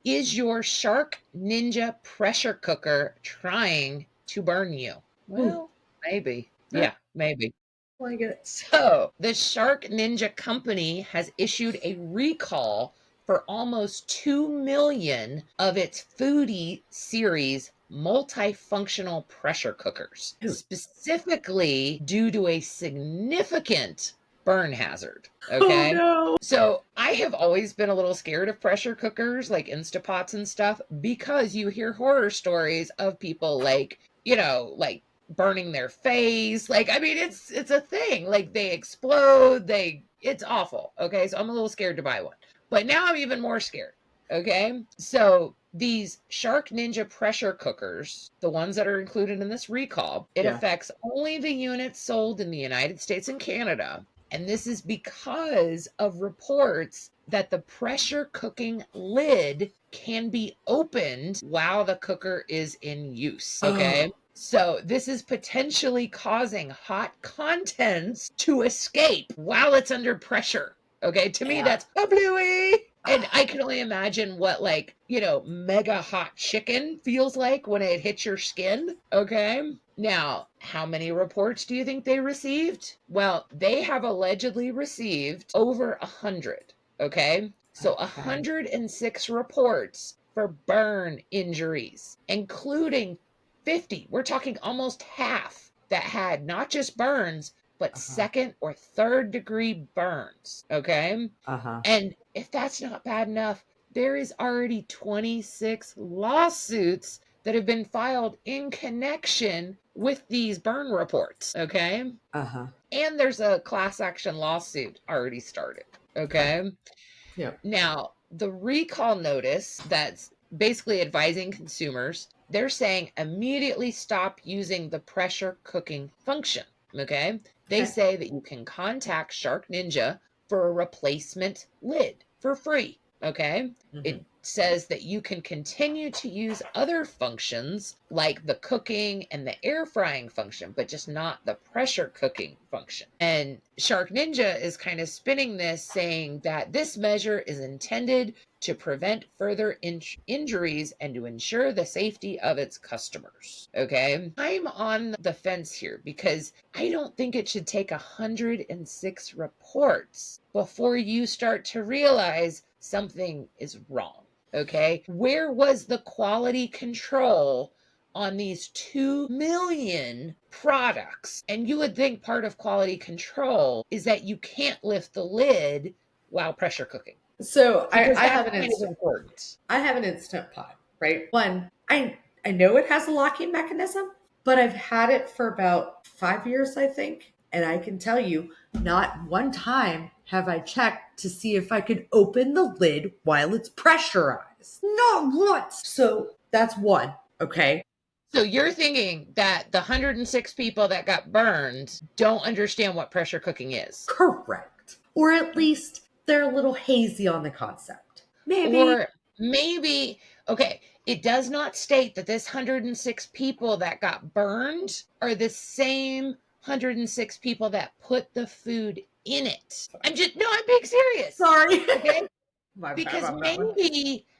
Is your Shark Ninja pressure cooker trying to burn you? Ooh, Well, maybe. I Yeah, maybe. like it. So, the Shark Ninja company has issued a recall for almost 2 million of its Foodie series multifunctional pressure cookers, Ooh. specifically due to a significant burn hazard. Oh Okay. no. So I have always been a little scared of pressure cookers, like Instapots and stuff, because you hear horror stories of people like, like burning their face. Like, I mean, it's a thing. Like they explode, it's awful. Okay. So I'm a little scared to buy one. But now I'm even more scared. Okay. So these Shark Ninja pressure cookers, the ones that are included in this recall, it Yeah. affects only the units sold in the United States and Canada. And this is because of reports that the pressure cooking lid can be opened while the cooker is in use. Okay. Oh. So this is potentially causing hot contents to escape while it's under pressure. Okay. To me, Yeah. that's a bluey. And I can only imagine what, like, mega hot chicken feels like when it hits your skin. Okay. Now, how many reports do you think they received? Well, they have allegedly received over 100. Okay. So Okay. 106 reports for burn injuries, including 50. We're talking almost half that had not just burns, but Uh-huh. second or third degree burns. Okay. Uh-huh. And if that's not bad enough, there is already 26 lawsuits that have been filed in connection with these burn reports. Okay. Uh-huh. And there's a class action lawsuit already started. Okay. Okay. Yeah. Now, the recall notice that's basically advising consumers, they're saying immediately stop using the pressure cooking function. Okay. They Okay. say that you can contact Shark Ninja for a replacement lid for free. Okay. Mm-hmm. It says that you can continue to use other functions like the cooking and the air frying function, but just not the pressure cooking function. And Shark Ninja is kind of spinning this, saying that this measure is intended to prevent further injuries and to ensure the safety of its customers. Okay. I'm on the fence here because I don't think it should take 106 reports before you start to realize something is wrong. Okay. Where was the quality control on these 2 million products? And you would think part of quality control is that you can't lift the lid while pressure cooking, So because I that's have an kind of instant important. I have an instant pot, right? One, I know it has a locking mechanism, but I've had it for about 5 years, I think. And I can tell you, not one time have I checked to see if I could open the lid while it's pressurized. Not once. So that's one. Okay. So you're thinking that the 106 people that got burned don't understand what pressure cooking is. Correct. Or at least they're a little hazy on the concept. Maybe. Or maybe, okay, it does not state that this 106 people that got burned are the same 106 people that put the food in it. I'm being serious. Sorry. Okay. My bad Because on that one.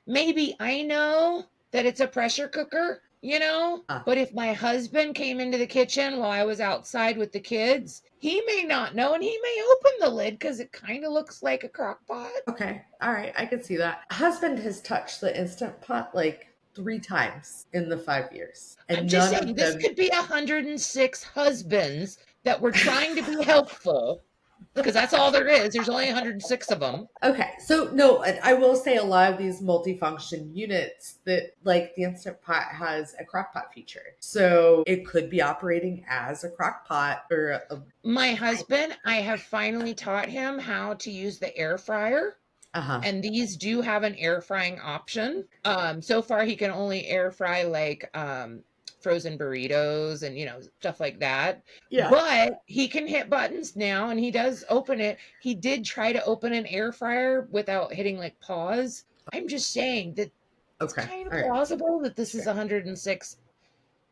maybe I know that it's a pressure cooker, Uh, but if my husband came into the kitchen while I was outside with the kids, he may not know and he may open the lid because it kind of looks like a crock pot. okay. All right. I can see that. Husband has touched the Instant Pot like 3 times in the 5 years, I'm and just none saying of this them. could be 106 husbands that were trying to be helpful, because that's all there is. There's only 106 of them. Okay, so no, I will say a lot of these multifunction units that like the Instant Pot has a crock pot feature. So it could be operating as a crock pot or a My husband, I have finally taught him how to use the air fryer. uh-huh. And these do have an air frying option. So far he can only air fry like frozen burritos and stuff like that. Yeah. But he can hit buttons now and he does open it. He did try to open an air fryer without hitting like pause. I'm just saying that it's Okay. kind of All right. plausible that this is Sure. 106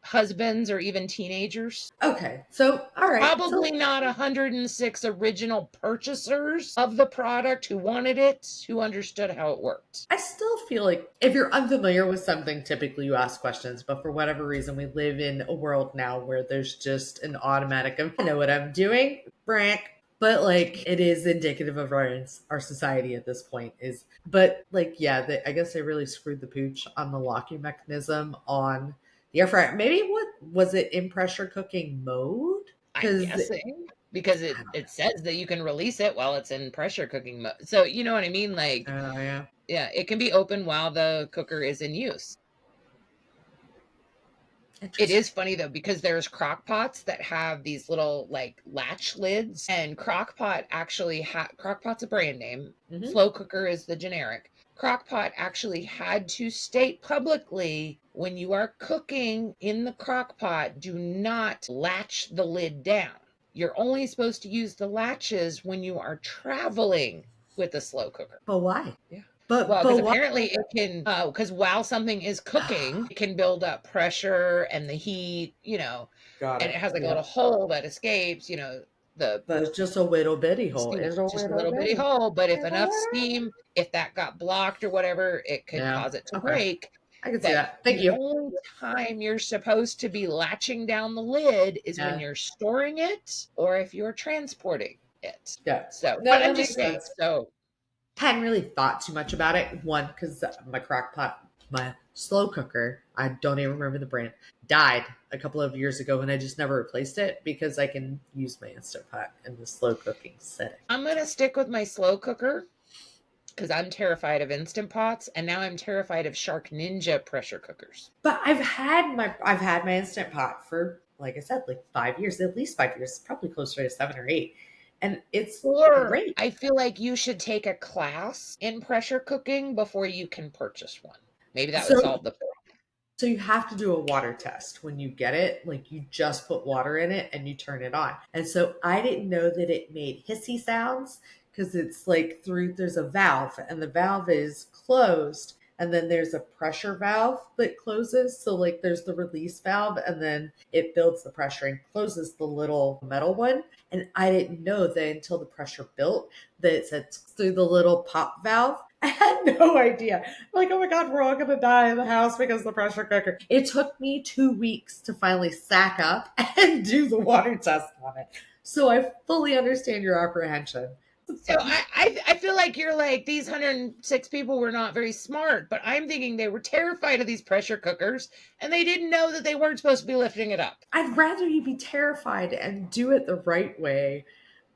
husbands or even teenagers. Okay. So, all right. So Probably not 106 original purchasers of the product who wanted it, who understood how it worked. I still feel like if you're unfamiliar with something, typically you ask questions. But for whatever reason, we live in a world now where there's just an automatic of, I know what I'm doing, Brank. But like it is indicative of our society at this point is, but like, yeah, I guess they really screwed the pooch on the locking mechanism on the air fryer. Maybe what was it in pressure cooking mode? I'm Because guessing because I don't it says that you can release it while it's in pressure cooking mode. So you know what I mean? Like, know. Oh, yeah. yeah, it can be open while the cooker is in use. It Interesting. is funny though because there's crock pots that have these little like latch lids, and crock pot's a brand name. Hmm. Slow cooker is the generic. Crockpot actually had to state publicly when you are cooking in the crock pot, do not latch the lid down. You're only supposed to use the latches when you are traveling with a slow cooker. But why? Yeah. But Well, because but why? apparently it can, because while something is cooking, it can build up pressure and the heat, Got and it it. has like a little Yep. hole that escapes, the But it's just a little bitty hole. steam, It's a just a little little bitty bitty. hole. But if It's a enough little. steam, if that got blocked or whatever, it could Yeah. cause it to Okay. break. I can see But that. Thank the you. only time you're supposed to be latching down the lid is when Yeah. you're storing it or if you're transporting it. Yeah. So, but No, I'm that just makes saying. sense. So, Hadn't really thought too much about it. One, because my crock pot, my slow cooker, I don't even remember the brand, died a couple of years ago and I just never replaced it because I can use my Instant Pot in the slow cooking setting. I'm going to stick with my slow cooker because I'm terrified of Instant Pots, and now I'm terrified of Shark Ninja pressure cookers. But I've had my Instant Pot for, like I said, like 5 years, at least 5 years, probably closer to 7 or 8. And it's Or great. I feel like you should take a class in pressure cooking before you can purchase one. Maybe that would So solve the problem. So you have to do a water test when you get it. Like you just put water in it and you turn it on. And so I didn't know that it made hissy sounds because it's like there's a valve and the valve is closed. And then there's a pressure valve that closes. So like there's the release valve and then it builds the pressure and closes the little metal one. And I didn't know that until the pressure built that it said through the little pop valve. I had no idea. Like, oh my God, we're all going to die in the house because of the pressure cooker. It took me 2 weeks to finally sack up and do the water test on it. So I fully understand your apprehension. So I feel like you're like, these 106 people were not very smart, but I'm thinking they were terrified of these pressure cookers and they didn't know that they weren't supposed to be lifting it up. I'd rather you be terrified and do it the right way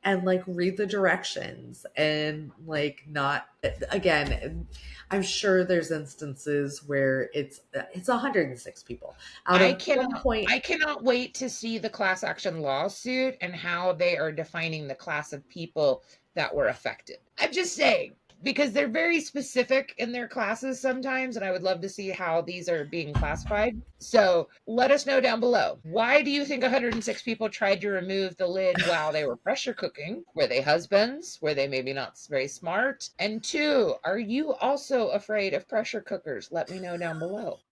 and like read the directions and like not again. I'm sure there's instances where it's 106 people out I of cannot 1 point. I cannot wait to see the class action lawsuit and how they are defining the class of people that were affected. I'm just saying because they're very specific in their classes sometimes, and I would love to see how these are being classified. So let us know down below. Why do you think 106 people tried to remove the lid while they were pressure cooking? Were they husbands? Were they maybe not very smart? And two, are you also afraid of pressure cookers? Let me know down below.